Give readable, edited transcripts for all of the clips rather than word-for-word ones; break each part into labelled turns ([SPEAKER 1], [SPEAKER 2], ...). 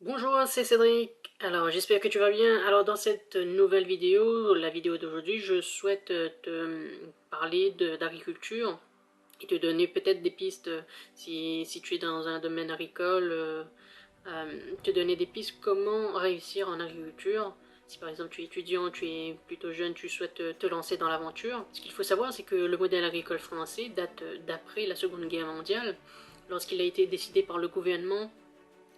[SPEAKER 1] Bonjour, c'est Cédric. Alors, j'espère que tu vas bien. Alors, dans cette nouvelle vidéo, la vidéo d'aujourd'hui, je souhaite te parler d'agriculture et te donner peut-être des pistes si tu es dans un domaine agricole, te donner des pistes comment réussir en agriculture. Si par exemple tu es étudiant, tu es plutôt jeune, tu souhaites te lancer dans l'aventure. Ce qu'il faut savoir, c'est que le modèle agricole français date d'après la Seconde Guerre mondiale, lorsqu'il a été décidé par le gouvernement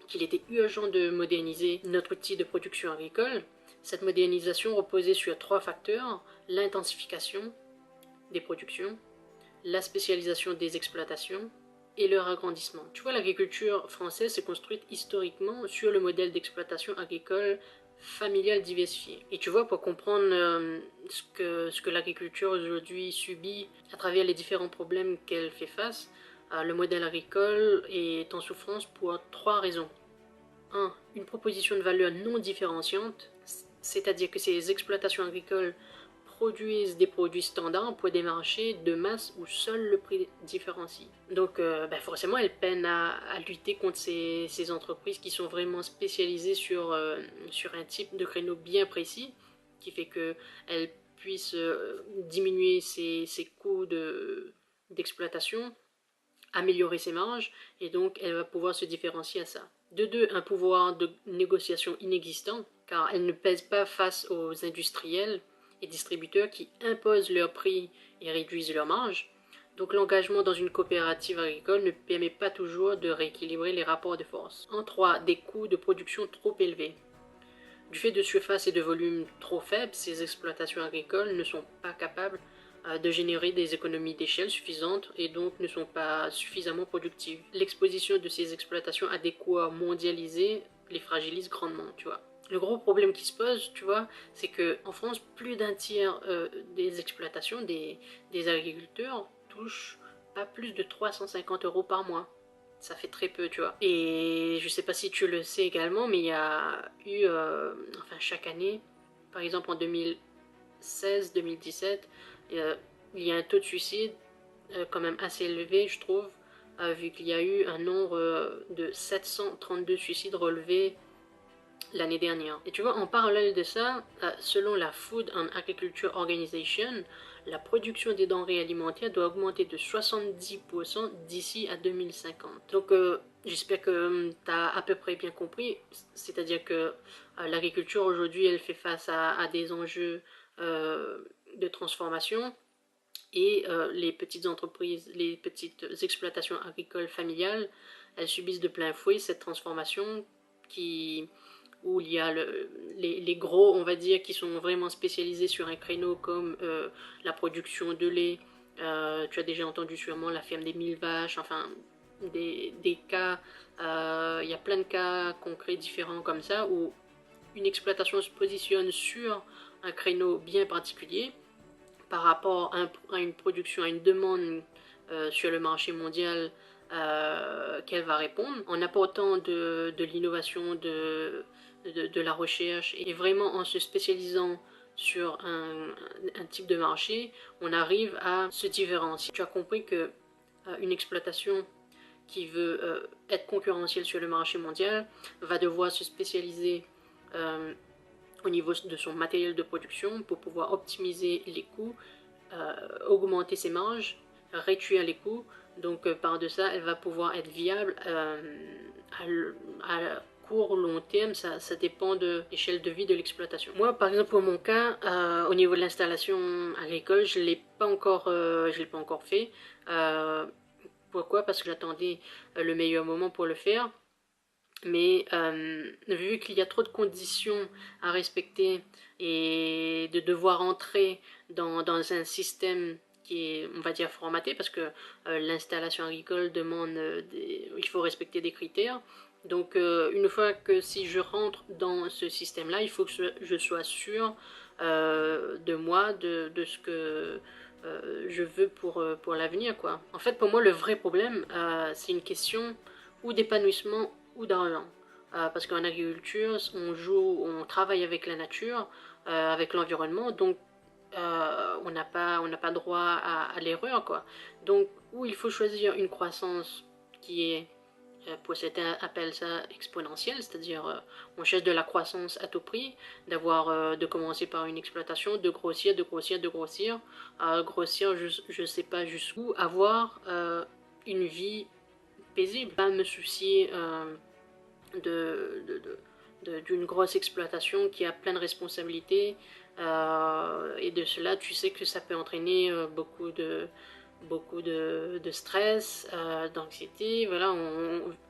[SPEAKER 1] qu'il était urgent de moderniser notre outil de production agricole. Cette modernisation reposait sur trois facteurs: l'intensification des productions, la spécialisation des exploitations et leur agrandissement. Tu vois, l'agriculture française s'est construite historiquement sur le modèle d'exploitation agricole familiale diversifiée. Et tu vois, pour comprendre ce que l'agriculture aujourd'hui subit à travers les différents problèmes qu'elle fait face, le modèle agricole est en souffrance pour trois raisons. 1. Une proposition de valeur non différenciante, c'est-à-dire que ces exploitations agricoles produisent des produits standards pour des marchés de masse où seul le prix différencie. Donc forcément, elles peinent à lutter contre ces entreprises qui sont vraiment spécialisées sur un type de créneau bien précis, qui fait qu'elles puissent diminuer ses coûts d'exploitation, améliorer ses marges, et donc elle va pouvoir se différencier à ça. De deux, un pouvoir de négociation inexistant, car elle ne pèse pas face aux industriels et distributeurs qui imposent leurs prix et réduisent leurs marges. Donc l'engagement dans une coopérative agricole ne permet pas toujours de rééquilibrer les rapports de force. En trois, des coûts de production trop élevés. Du fait de surface et de volume trop faibles, ces exploitations agricoles ne sont pas capables de générer des économies d'échelle suffisantes et donc ne sont pas suffisamment productives. L'exposition de ces exploitations à des coûts mondialisés les fragilise grandement, tu vois. Le gros problème qui se pose, tu vois, c'est qu'en France, plus d'un tiers des exploitations, des agriculteurs, touchent pas plus de 350 € par mois. Ça fait très peu, tu vois. Et je sais pas si tu le sais également, mais il y a eu, enfin chaque année, par exemple en 2016-2017, il y a un taux de suicide quand même assez élevé, je trouve, vu qu'il y a eu un nombre de 732 suicides relevés l'année dernière. Et tu vois, en parallèle de ça, selon la Food and Agriculture Organization, la production des denrées alimentaires doit augmenter de 70% d'ici à 2050. Donc j'espère que tu as à peu près bien compris, c'est-à-dire que l'agriculture aujourd'hui, elle fait face à des enjeux de transformation, et les petites entreprises, les petites exploitations agricoles familiales, elles subissent de plein fouet cette transformation qui, où il y a les gros, on va dire, qui sont vraiment spécialisés sur un créneau comme la production de lait. Tu as déjà entendu sûrement la ferme des 1000 vaches, enfin des cas, il y a plein de cas concrets différents comme ça, où une exploitation se positionne sur un créneau bien particulier par rapport à une production, à une demande sur le marché mondial qu'elle va répondre, en apportant de l'innovation, de la recherche, et vraiment en se spécialisant sur un type de marché, on arrive à se différencier. Tu as compris que une exploitation qui veut être concurrentielle sur le marché mondial va devoir se spécialiser au niveau de son matériel de production pour pouvoir optimiser les coûts, augmenter ses marges, réduire les coûts. Donc par de ça, elle va pouvoir être viable à court, long terme, ça dépend de l'échelle de vie de l'exploitation. Moi, par exemple, pour mon cas, au niveau de l'installation agricole, je ne l'ai pas encore fait. Pourquoi? Parce que j'attendais le meilleur moment pour le faire. Mais vu qu'il y a trop de conditions à respecter et de devoir entrer dans un système qui est, on va dire, formaté, parce que l'installation agricole demande, il faut respecter des critères. Donc une fois que si je rentre dans ce système-là, il faut que je sois sûr de moi, de ce que je veux pour l'avenir, quoi. En fait, pour moi, le vrai problème, c'est une question ou d'épanouissement ou d'argent. Parce qu'en agriculture, on travaille avec la nature, avec l'environnement, donc on n'a pas droit à l'erreur, quoi. Donc, où il faut choisir une croissance qui est pour certains appellent ça exponentielle, c'est-à-dire on cherche de la croissance à tout prix, de commencer par une exploitation, de grossir, de grossir, de grossir, grossir je sais pas jusqu'où, avoir une vie paisible, pas me soucier d'une grosse exploitation qui a plein de responsabilités, et de cela tu sais que ça peut entraîner beaucoup de stress, d'anxiété, voilà,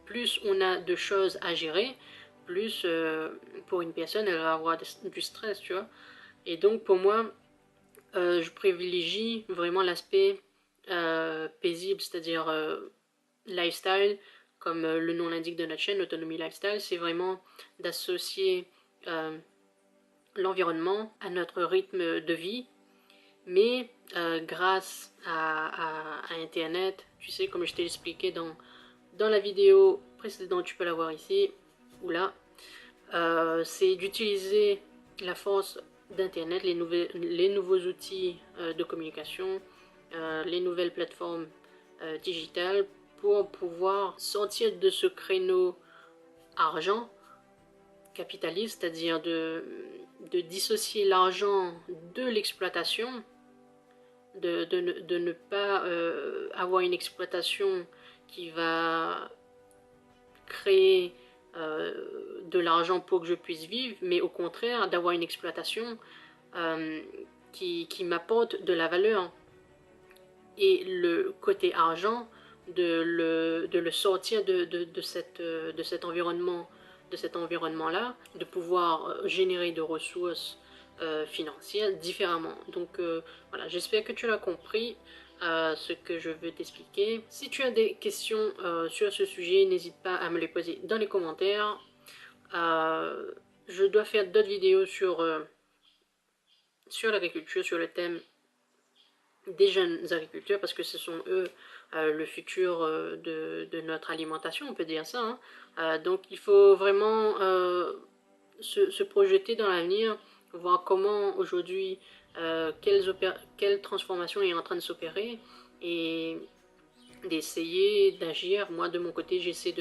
[SPEAKER 1] plus on a de choses à gérer, plus pour une personne elle va avoir du stress, tu vois. Et donc pour moi, je privilégie vraiment l'aspect paisible, c'est-à-dire lifestyle, comme le nom l'indique de notre chaîne, Autonomie Lifestyle, c'est vraiment d'associer l'environnement à notre rythme de vie, mais grâce à Internet, tu sais, comme je t'ai expliqué dans la vidéo précédente, tu peux la voir ici ou là, c'est d'utiliser la force d'Internet, les nouveaux outils de communication, les nouvelles plateformes digitales pour pouvoir sortir de ce créneau argent capitaliste, c'est-à-dire de dissocier l'argent de l'exploitation, de ne pas avoir une exploitation qui va créer de l'argent pour que je puisse vivre, mais au contraire d'avoir une exploitation qui m'apporte de la valeur. Et le côté argent, de le sortir de cet environnement, de cet environnement-là, de pouvoir générer de ressources financières différemment. Donc voilà, j'espère que tu l'as compris, ce que je veux t'expliquer. Si tu as des questions sur ce sujet, n'hésite pas à me les poser dans les commentaires. Je dois faire d'autres vidéos sur l'agriculture, sur le thème des jeunes agriculteurs, parce que ce sont eux le futur de notre alimentation, on peut dire ça, hein. Donc il faut vraiment se projeter dans l'avenir, voir comment aujourd'hui, quelle transformation est en train de s'opérer, et d'essayer d'agir. Moi de mon côté j'essaie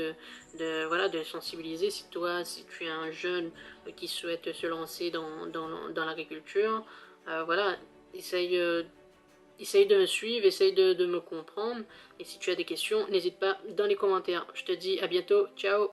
[SPEAKER 1] voilà, de sensibiliser. Si toi, si tu es un jeune qui souhaite se lancer dans l'agriculture, voilà, essaye de me suivre, essaye de me comprendre. Et si tu as des questions, n'hésite pas dans les commentaires. Je te dis à bientôt, ciao!